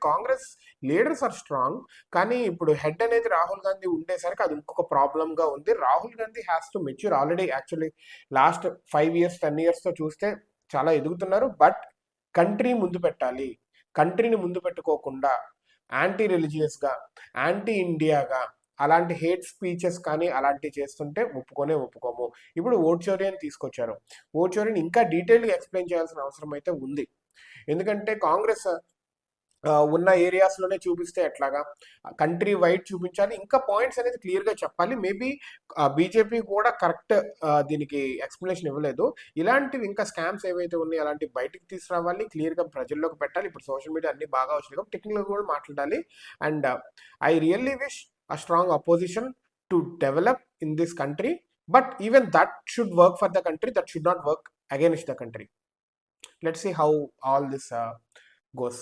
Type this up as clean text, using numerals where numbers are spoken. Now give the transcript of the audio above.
Congress leaders are strong, కానీ ఇప్పుడు head అనేది రాహుల్ గాంధీ ఉండేసరికి అది ఇంకొక ప్రాబ్లంగా ఉంది. Rahul Gandhi has to mature already. Actually last 5 years 10 yearsతో చూస్తే చాలా ఎదుగుతున్నారు. బట్ కంట్రీ ముందు పెట్టాలి. కంట్రీని ముందు పెట్టుకోకుండా యాంటీ రిలీజియస్గా, యాంటీ ఇండియాగా అలాంటి హేట్ స్పీచెస్ కానీ అలాంటివి చేస్తుంటే ఒప్పుకోము. ఇప్పుడు ఓట్ చోరీని తీసుకొచ్చారు. ఓట్ చోరీని ఇంకా డీటెయిల్గా ఎక్స్ప్లెయిన్ చేయాల్సిన అవసరం అయితే ఉంది. ఎందుకంటే కాంగ్రెస్ ఉన్న ఏరియాస్లోనే చూపిస్తే ఎట్లాగా, కంట్రీ వైడ్ చూపించాలి. ఇంకా పాయింట్స్ అనేది క్లియర్గా చెప్పాలి. మేబీ బీజేపీ కూడా కరెక్ట్ దీనికి ఎక్స్ప్లెనేషన్ ఇవ్వలేదు. ఇలాంటివి ఇంకా స్కామ్స్ ఏవైతే ఉన్నాయో అలాంటివి బయటికి తీసుకురావాలి, క్లియర్గా ప్రజల్లోకి పెట్టాలి. ఇప్పుడు సోషల్ మీడియా అన్ని బాగా వచ్చినాయి కాబట్టి టెక్నికల్గా కూడా మాట్లాడాలి. And I really wish a strong opposition to develop in this country, but even that should work for the country, that should not work against the country. Let's see how all this goes.